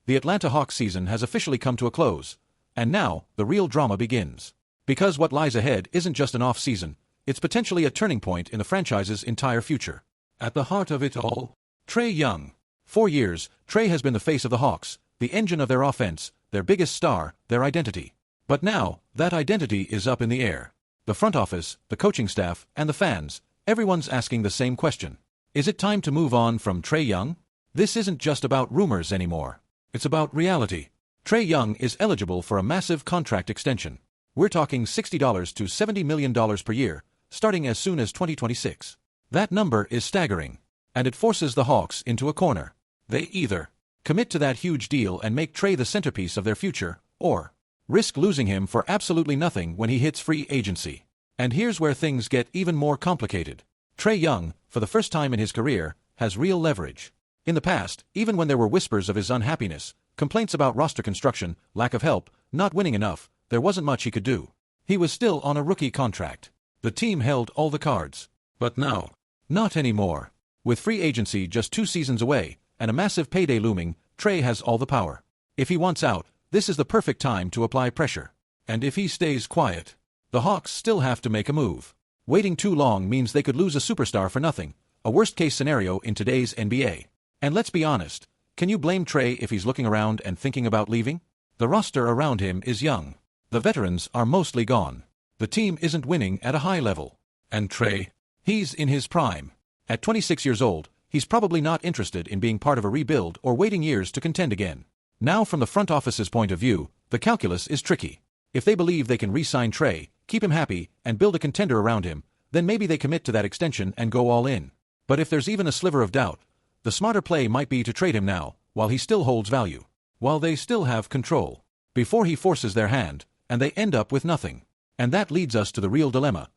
The Atlanta Hawks season has officially come to a close, and now, the real drama begins. Because what lies ahead isn't just an off-season, it's potentially a turning point in the franchise's entire future. At the heart of it all, Trae Young. For years, Trae has been the face of the Hawks, the engine of their offense, their biggest star, their identity. But now, that identity is up in the air. The front office, the coaching staff, and the fans, everyone's asking the same question. Is it time to move on from Trae Young? This isn't just about rumors anymore. It's about reality. Trae Young is eligible for a massive contract extension. We're talking $60 to $70 million per year, starting as soon as 2026. That number is staggering, and it forces the Hawks into a corner. They either commit to that huge deal and make Trae the centerpiece of their future, or risk losing him for absolutely nothing when he hits free agency. And here's where things get even more complicated. Trae Young, for the first time in his career, has real leverage. In the past, even when there were whispers of his unhappiness, complaints about roster construction, lack of help, not winning enough, there wasn't much he could do. He was still on a rookie contract. The team held all the cards. But now, not anymore. With free agency just 2 seasons away, and a massive payday looming, Trae has all the power. If he wants out, this is the perfect time to apply pressure. And if he stays quiet, the Hawks still have to make a move. Waiting too long means they could lose a superstar for nothing, a worst-case scenario in today's NBA. And let's be honest, can you blame Trae if he's looking around and thinking about leaving? The roster around him is young. The veterans are mostly gone. The team isn't winning at a high level. And Trae, he's in his prime. At 26 years old, he's probably not interested in being part of a rebuild or waiting years to contend again. Now from the front office's point of view, the calculus is tricky. If they believe they can re-sign Trae, keep him happy, and build a contender around him, then maybe they commit to that extension and go all in. But if there's even a sliver of doubt, the smarter play might be to trade him now, while he still holds value, while they still have control, before he forces their hand, and they end up with nothing. And that leads us to the real dilemma.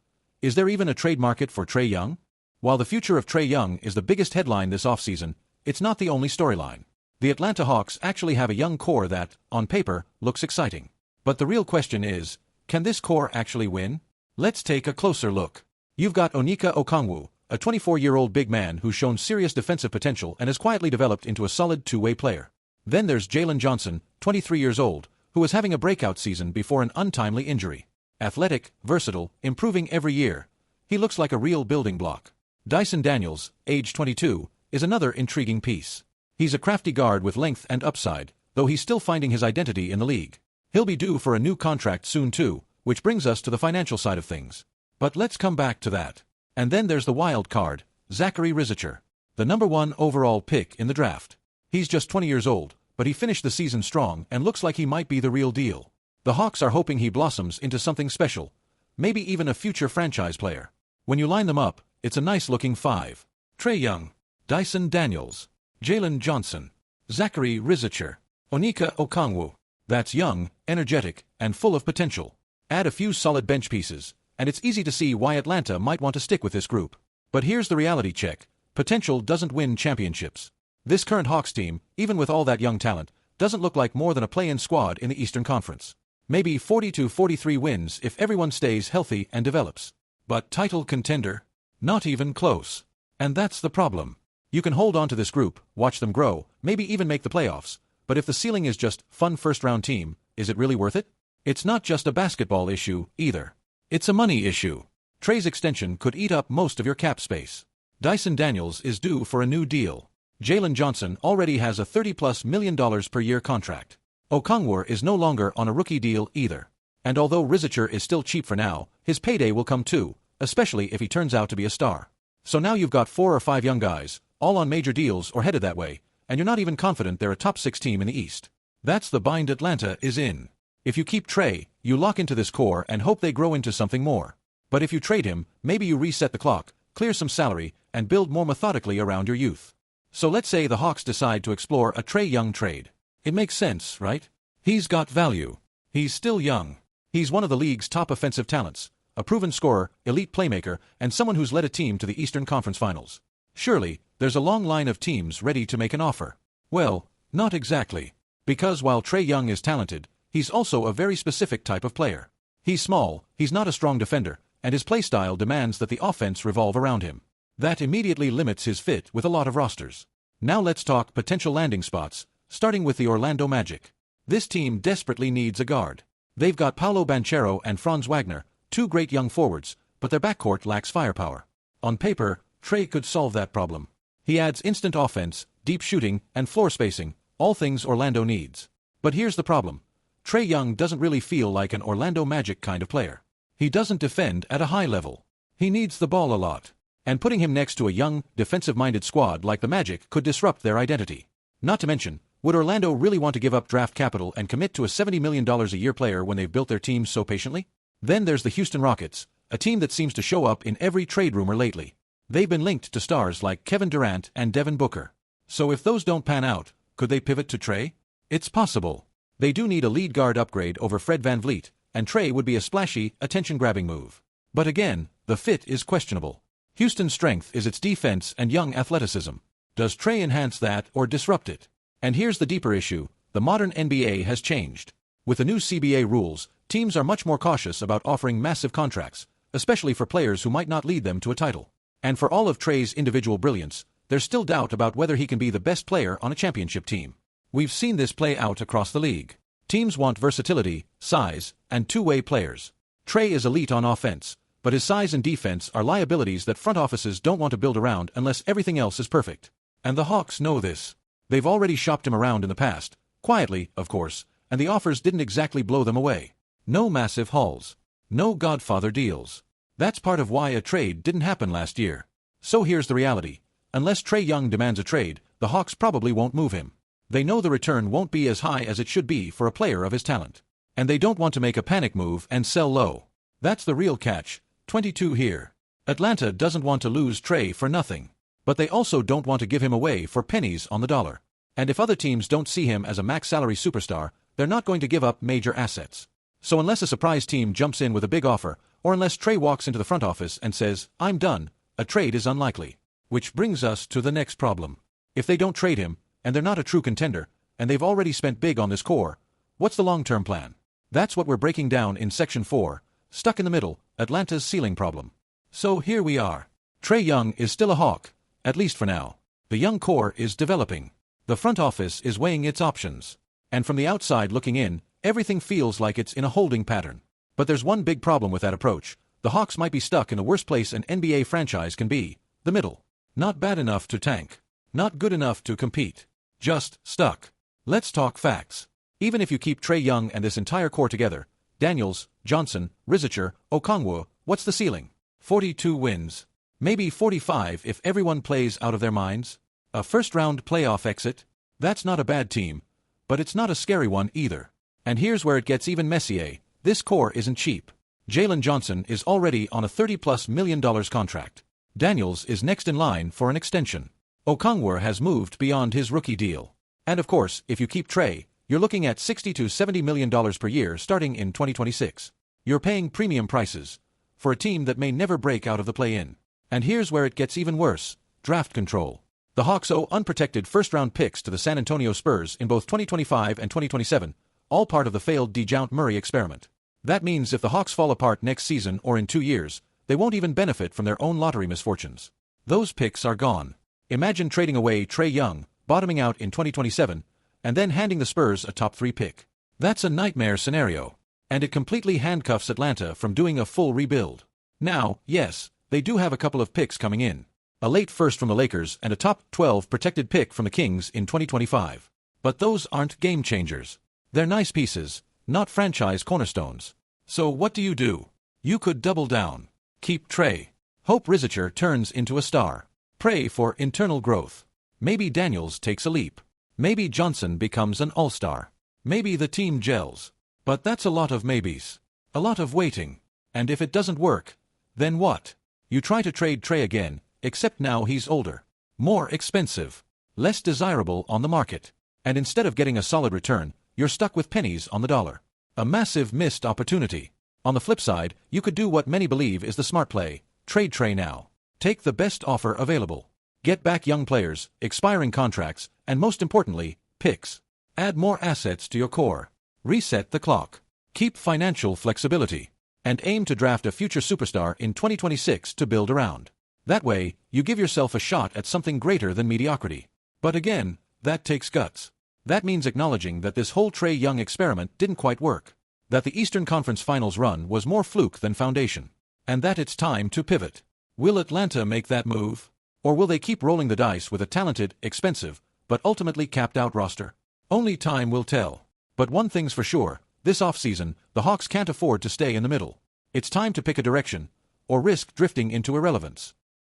Is there even a trade market for Trae Young? While the future of Trae Young is the biggest headline this offseason, it's not the only storyline. The Atlanta Hawks actually have a young core that, on paper, looks exciting. But the real question is, can this core actually win? Let's take a closer look. You've got Onyeka Okongwu, a 24-year-old big man who's shown serious defensive potential and has quietly developed into a solid two-way player. Then there's Jalen Johnson, 23 years old, who is having a breakout season before an untimely injury. Athletic, versatile, improving every year. He looks like a real building block. Dyson Daniels, age 22, is another intriguing piece. He's a crafty guard with length and upside, though he's still finding his identity in the league. He'll be due for a new contract soon too, which brings us to the financial side of things. But let's come back to that. And then there's the wild card, Zachary Rizicher, the #1 overall pick in the draft. He's just 20 years old, but he finished the season strong and looks like he might be the real deal. The Hawks are hoping he blossoms into something special, maybe even a future franchise player. When you line them up, it's a nice-looking 5. Trae Young, Dyson Daniels, Jalen Johnson, Zachary Rizicher, Onyeka Okongwu. That's young, energetic, and full of potential. Add a few solid bench pieces, and it's easy to see why Atlanta might want to stick with this group. But here's the reality check. Potential doesn't win championships. This current Hawks team, even with all that young talent, doesn't look like more than a play-in squad in the Eastern Conference. Maybe 40 to 43 wins if everyone stays healthy and develops. But title contender? Not even close. And that's the problem. You can hold on to this group, watch them grow, maybe even make the playoffs, but if the ceiling is just fun first-round team, is it really worth it? It's not just a basketball issue, either. It's a money issue. Trae's extension could eat up most of your cap space. Dyson Daniels is due for a new deal. Jalen Johnson already has a $30+ million per year contract. Okongwu is no longer on a rookie deal either. And although Rizicher is still cheap for now, his payday will come too, especially if he turns out to be a star. So now you've got 4 or 5 young guys, all on major deals or headed that way, and you're not even confident they're a top 6 team in the East. That's the bind Atlanta is in. If you keep Trae, you lock into this core and hope they grow into something more. But if you trade him, maybe you reset the clock, clear some salary, and build more methodically around your youth. So let's say the Hawks decide to explore a Trae Young trade. It makes sense, right? He's got value. He's still young. He's one of the league's top offensive talents, a proven scorer, elite playmaker, and someone who's led a team to the Eastern Conference Finals. Surely, there's a long line of teams ready to make an offer. Well, not exactly. Because while Trae Young is talented, he's also a very specific type of player. He's small, he's not a strong defender, and his playstyle demands that the offense revolve around him. That immediately limits his fit with a lot of rosters. Now let's talk potential landing spots, starting with the Orlando Magic. This team desperately needs a guard. They've got Paolo Banchero and Franz Wagner, two great young forwards, but their backcourt lacks firepower. On paper, Trae could solve that problem. He adds instant offense, deep shooting, and floor spacing, all things Orlando needs. But here's the problem. Trae Young doesn't really feel like an Orlando Magic kind of player. He doesn't defend at a high level. He needs the ball a lot. And putting him next to a young, defensive-minded squad like the Magic could disrupt their identity. Not to mention, would Orlando really want to give up draft capital and commit to a $70 million a year player when they've built their team so patiently? Then there's the Houston Rockets, a team that seems to show up in every trade rumor lately. They've been linked to stars like Kevin Durant and Devin Booker. So if those don't pan out, could they pivot to Trae? It's possible. They do need a lead guard upgrade over Fred VanVleet, and Trae would be a splashy, attention-grabbing move. But again, the fit is questionable. Houston's strength is its defense and young athleticism. Does Trae enhance that or disrupt it? And here's the deeper issue. The modern NBA has changed. With the new CBA rules, teams are much more cautious about offering massive contracts, especially for players who might not lead them to a title. And for all of Trae's individual brilliance, there's still doubt about whether he can be the best player on a championship team. We've seen this play out across the league. Teams want versatility, size, and two-way players. Trae is elite on offense, but his size and defense are liabilities that front offices don't want to build around unless everything else is perfect. And the Hawks know this. They've already shopped him around in the past, quietly, of course, and the offers didn't exactly blow them away. No massive hauls. No Godfather deals. That's part of why a trade didn't happen last year. So here's the reality. Unless Trae Young demands a trade, the Hawks probably won't move him. They know the return won't be as high as it should be for a player of his talent. And they don't want to make a panic move and sell low. That's the real catch. 22 here. Atlanta doesn't want to lose Trae for nothing. But they also don't want to give him away for pennies on the dollar. And if other teams don't see him as a max salary superstar, they're not going to give up major assets. So unless a surprise team jumps in with a big offer, or unless Trae walks into the front office and says, "I'm done," a trade is unlikely. Which brings us to the next problem. If they don't trade him, and they're not a true contender, and they've already spent big on this core, what's the long-term plan? That's what we're breaking down in Section 4, Stuck in the Middle, Atlanta's ceiling problem. So here we are. Trae Young is still a Hawk, at least for now. The young core is developing. The front office is weighing its options. And from the outside looking in, everything feels like it's in a holding pattern. But there's one big problem with that approach. The Hawks might be stuck in the worst place an NBA franchise can be, the middle. Not bad enough to tank. Not good enough to compete. Just stuck. Let's talk facts. Even if you keep Trae Young and this entire core together, Daniels, Johnson, Rizicher, Okongwu, what's the ceiling? 42 wins. Maybe 45 if everyone plays out of their minds. A first-round playoff exit? That's not a bad team, but it's not a scary one either. And here's where it gets even messier. This core isn't cheap. Jalen Johnson is already on a $30+ million contract. Daniels is next in line for an extension. Okongwu has moved beyond his rookie deal. And of course, if you keep Trae, you're looking at $60 to $70 million per year starting in 2026. You're paying premium prices for a team that may never break out of the play-in. And here's where it gets even worse. Draft control. The Hawks owe unprotected first-round picks to the San Antonio Spurs in both 2025 and 2027, all part of the failed DeJounte Murray experiment. That means if the Hawks fall apart next season or in 2 years, they won't even benefit from their own lottery misfortunes. Those picks are gone. Imagine trading away Trae Young, bottoming out in 2027, and then handing the Spurs a top 3 pick. That's a nightmare scenario. And it completely handcuffs Atlanta from doing a full rebuild. Now, yes, they do have a couple of picks coming in. A late first from the Lakers and a top 12 protected pick from the Kings in 2025. But those aren't game changers. They're nice pieces, not franchise cornerstones. So what do? You could double down. Keep Trae. Hope Rizicher turns into a star. Pray for internal growth. Maybe Daniels takes a leap. Maybe Johnson becomes an all-star. Maybe the team gels. But that's a lot of maybes. A lot of waiting. And if it doesn't work, then what? You try to trade Trae again, except now he's older. More expensive. Less desirable on the market. And instead of getting a solid return, you're stuck with pennies on the dollar. A massive missed opportunity. On the flip side, you could do what many believe is the smart play. Trade Trae now. Take the best offer available. Get back young players, expiring contracts, and most importantly, picks. Add more assets to your core. Reset the clock. Keep financial flexibility. And aim to draft a future superstar in 2026 to build around. That way, you give yourself a shot at something greater than mediocrity. But again, that takes guts. That means acknowledging that this whole Trae Young experiment didn't quite work, that the Eastern Conference Finals run was more fluke than foundation, and that it's time to pivot. Will Atlanta make that move? Or will they keep rolling the dice with a talented, expensive, but ultimately capped-out roster? Only time will tell. But one thing's for sure, this offseason, the Hawks can't afford to stay in the middle. It's time to pick a direction, or risk drifting into irrelevance.